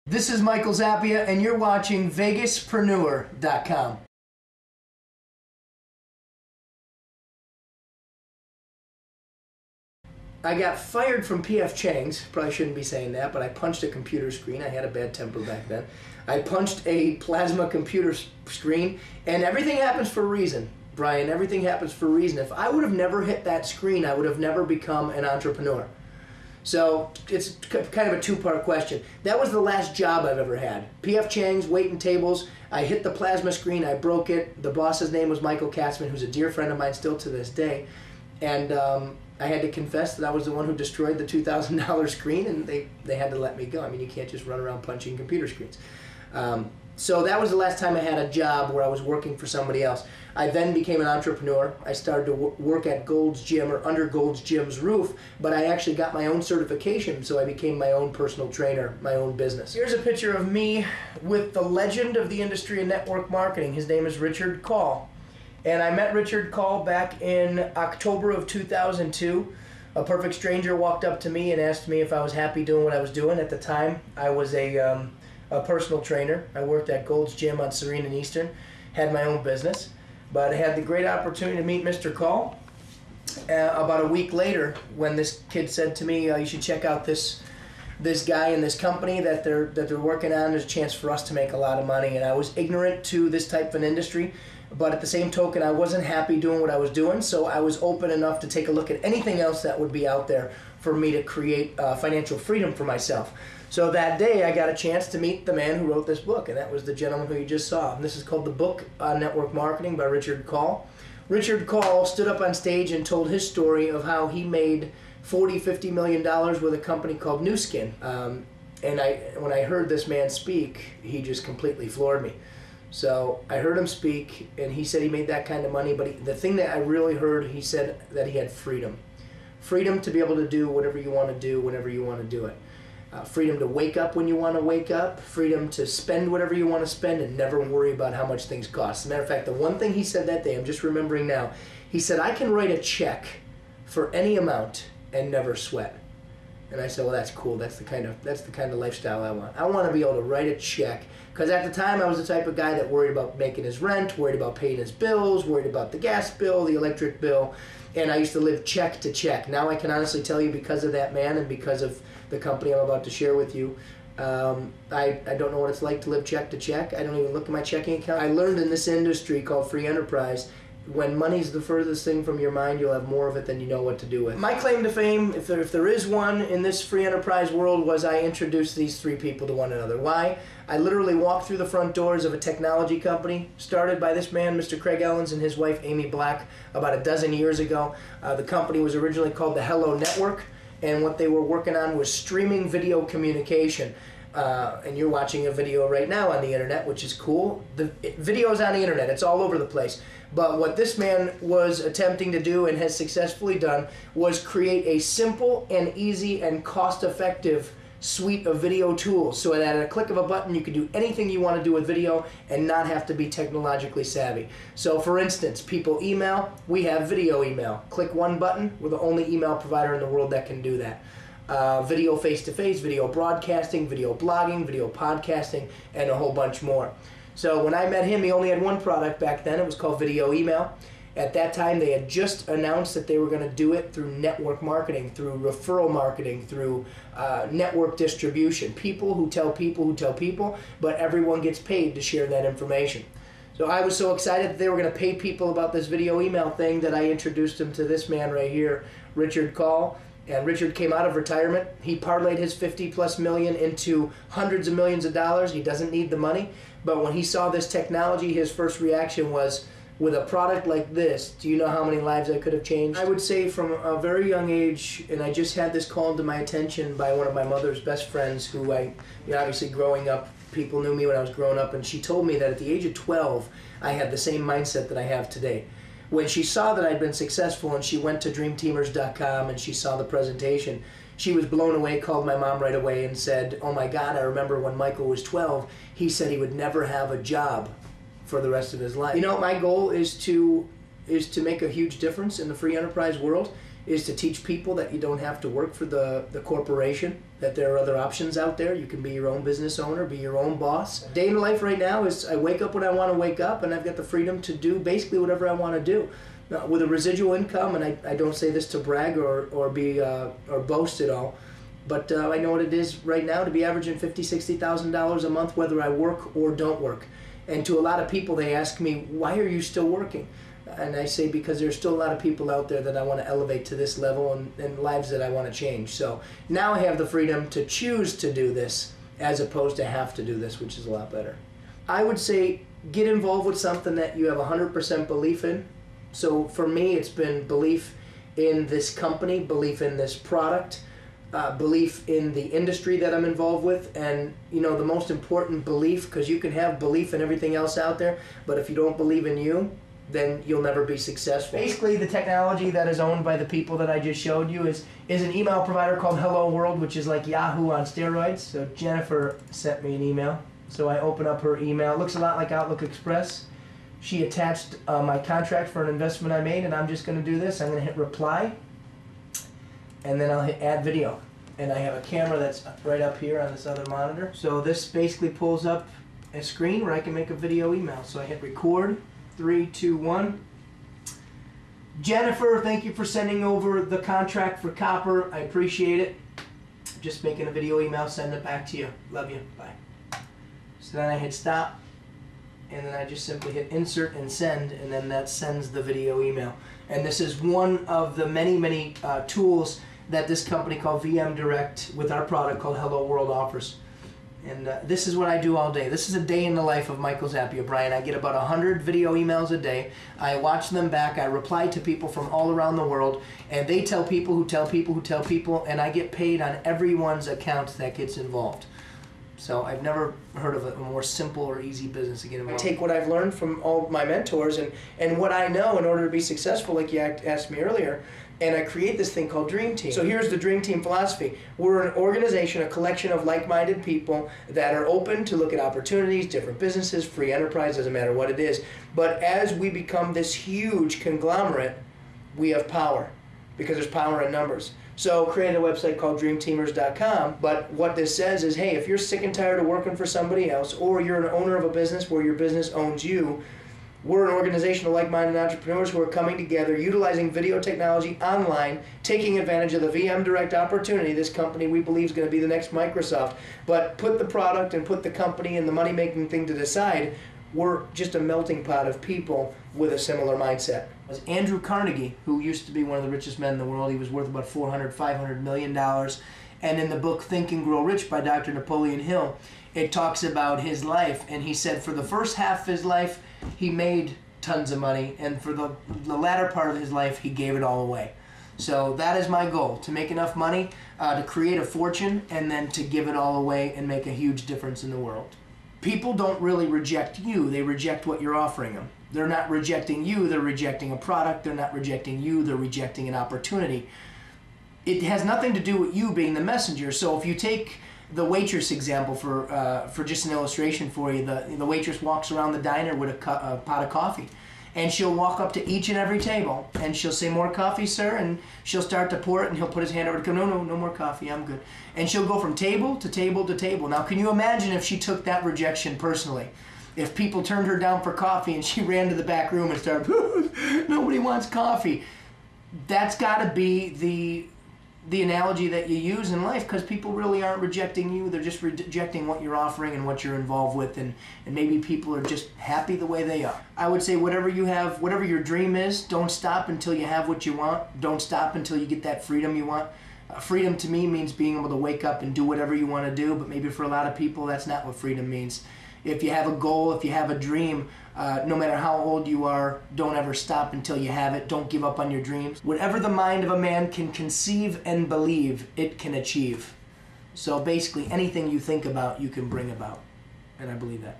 This is Michael Zappia, and you're watching Vegaspreneur.com. I got fired from P.F. Chang's. Probably shouldn't be saying that, but I punched a computer screen. I had a bad temper back then. I punched a plasma computer screen, and everything happens for a reason, Brian. Everything happens for a reason. If I would have never hit that screen, I would have never become an entrepreneur. So it's kind of a two-part question. That was the last job I've ever had. P.F. Chang's, waiting tables. I hit the plasma screen. I broke it. The boss's name was Michael Katzman, who's a dear friend of mine still to this day. And I had to confess that I was the one who destroyed the $2,000 screen, and they had to let me go. I mean, you can't just run around punching computer screens. So that was the last time I had a job where I was working for somebody else. I then became an entrepreneur. I started to work at Gold's Gym, or under Gold's Gym's roof, but I actually got my own certification, so I became my own personal trainer, my own business. Here's a picture of me with the legend of the industry in network marketing. His name is Richard Call. And I met Richard Call back in October of 2002. A perfect stranger walked up to me and asked me if I was happy doing what I was doing. At the time, I was a personal trainer. I worked at Gold's Gym on Serene and Eastern, had my own business. But I had the great opportunity to meet Mr. Call about a week later, when this kid said to me, you should check out this guy in this company that they're working on. There's a chance for us to make a lot of money. And I was ignorant to this type of an industry, but at the same token, I wasn't happy doing what I was doing, so I was open enough to take a look at anything else that would be out there for me to create financial freedom for myself. So that day, I got a chance to meet the man who wrote this book, and that was the gentleman who you just saw. And this is called The Book on Network Marketing by Richard Call. Richard Call stood up on stage and told his story of how he made $40–50 million with a company called Nu Skin. And when I heard this man speak, he just completely floored me. So I heard him speak, and he said he made that kind of money, but the thing that I really heard, he said that he had freedom. Freedom to be able to do whatever you want to do whenever you want to do it. Freedom to wake up when you want to wake up. Freedom to spend whatever you want to spend and never worry about how much things cost. As a matter of fact, the one thing he said that day, I'm just remembering now, he said, I can write a check for any amount and never sweat. And I said, well, that's cool. That's the kind of lifestyle I want. I want to be able to write a check, because at the time I was the type of guy that worried about making his rent, worried about paying his bills, worried about the gas bill, the electric bill, and I used to live check to check. Now I can honestly tell you, because of that man and because of the company I'm about to share with you, I don't know what it's like to live check to check. I don't even look at my checking account. I learned in this industry called free enterprise, when money's the furthest thing from your mind, you'll have more of it than you know what to do with. My claim to fame, if there is one in this free enterprise world, was I introduced these three people to one another. Why? I literally walked through the front doors of a technology company, started by this man, Mr. Craig Ellens, and his wife, Amy Black, about a dozen years ago. The company was originally called the Hello Network, and what they were working on was streaming video communication. And you're watching a video right now on the internet, which is cool. The video's on the internet. It's all over the place. But what this man was attempting to do, and has successfully done, was create a simple and easy and cost-effective suite of video tools, so that at a click of a button you can do anything you want to do with video and not have to be technologically savvy. So for instance, people email, we have video email. Click one button, we're the only email provider in the world that can do that. Video face-to-face, video broadcasting, video blogging, video podcasting, and a whole bunch more. So when I met him, he only had one product back then. It was called video email. At that time, they had just announced that they were going to do it through network marketing, through referral marketing, through network distribution. People who tell people who tell people, but everyone gets paid to share that information. So I was so excited that they were going to pay people about this video email thing that I introduced him to this man right here, Richard Call. And Richard came out of retirement. He parlayed his 50+ million into hundreds of millions of dollars. He doesn't need the money. But when he saw this technology, his first reaction was, with a product like this, do you know how many lives I could have changed? I would say from a very young age, and I just had this called to my attention by one of my mother's best friends, who obviously growing up, people knew me when I was growing up, and she told me that at the age of 12, I had the same mindset that I have today. When she saw that I'd been successful and she went to dreamteamers.com and she saw the presentation, she was blown away, called my mom right away and said, oh my God, I remember when Michael was 12, he said he would never have a job for the rest of his life. You know, my goal is to make a huge difference in the free enterprise world, is to teach people that you don't have to work for the corporation. that there are other options out there. You can be your own business owner, be your own boss. Day in the life right now is I wake up when I want to wake up, and I've got the freedom to do basically whatever I want to do. Now, with a residual income, and I don't say this to brag or boast at all, but I know what it is right now to be averaging $50,000, $60,000 a month, whether I work or don't work. And to a lot of people, they ask me, why are you still working? And I say, because there's still a lot of people out there that I want to elevate to this level and lives that I want to change. So now I have the freedom to choose to do this as opposed to have to do this, which is a lot better. I would say get involved with something that you have 100% belief in. So for me, it's been belief in this company, belief in this product, belief in the industry that I'm involved with, and you know, the most important belief, because you can have belief in everything else out there, but if you don't believe in you, then you'll never be successful. Basically, the technology that is owned by the people that I just showed you is an email provider called Hello World, which is like Yahoo on steroids. So Jennifer sent me an email. So I open up her email. It looks a lot like Outlook Express. She attached my contract for an investment I made, and I'm just going to do this. I'm going to hit reply, and then I'll hit add video. And I have a camera that's right up here on this other monitor. So this basically pulls up a screen where I can make a video email. So I hit record. 3, 2, 1. Jennifer, thank you for sending over the contract for copper. I appreciate it. Just making a video email, send it back to you. Love you. Bye. So then I hit stop, and then I just simply hit insert and send, and then that sends the video email. And this is one of the many tools that this company called VM Direct with our product called Hello World offers. And this is what I do all day. This is a day in the life of Michael Zappia, Brian. I get about 100 video emails a day. I watch them back. I reply to people from all around the world, and they tell people who tell people who tell people, and I get paid on everyone's account that gets involved. So I've never heard of a more simple or easy business to get involved. I take what I've learned from all my mentors and what I know in order to be successful, like you asked me earlier, and I create this thing called Dream Team. So here's the Dream Team philosophy. We're an organization, a collection of like-minded people that are open to look at opportunities, different businesses, free enterprise, doesn't matter what it is. But as we become this huge conglomerate, we have power, because there's power in numbers. So create a website called dreamteamers.com, but what this says is, hey, if you're sick and tired of working for somebody else, or you're an owner of a business where your business owns you, we're an organization of like-minded entrepreneurs who are coming together, utilizing video technology online, taking advantage of the VM Direct opportunity. This company we believe is going to be the next Microsoft. But put the product and put the company and the money-making thing to the side. We're just a melting pot of people with a similar mindset. It was Andrew Carnegie, who used to be one of the richest men in the world. He was worth about $400–500 million. And in the book Think and Grow Rich by Dr. Napoleon Hill, it talks about his life. And he said for the first half of his life, he made tons of money, and for the latter part of his life, he gave it all away. So that is my goal, to make enough money, to create a fortune, and then to give it all away and make a huge difference in the world. People don't really reject you, they reject what you're offering them. They're not rejecting you, they're rejecting a product. They're not rejecting you, they're rejecting an opportunity. It has nothing to do with you being the messenger. So if you take the waitress example for just an illustration for you, the waitress walks around the diner with a pot of coffee, and she'll walk up to each and every table, and she'll say, "More coffee, sir?" And she'll start to pour it, and he'll put his hand over to come, no more coffee, I'm good. And she'll go from table to table to table. Now, can you imagine if she took that rejection personally? If people turned her down for coffee and she ran to the back room and started, nobody wants coffee. That's got to be the analogy that you use in life, because people really aren't rejecting you, they're just rejecting what you're offering and what you're involved with, and maybe people are just happy the way they are. I would say whatever you have, whatever your dream is, don't stop until you have what you want. Don't stop until you get that freedom you want. Freedom to me means being able to wake up and do whatever you want to do, but maybe for a lot of people that's not what freedom means. If you have a goal, if you have a dream, no matter how old you are, don't ever stop until you have it. Don't give up on your dreams. Whatever the mind of a man can conceive and believe, it can achieve. So basically anything you think about, you can bring about. And I believe that.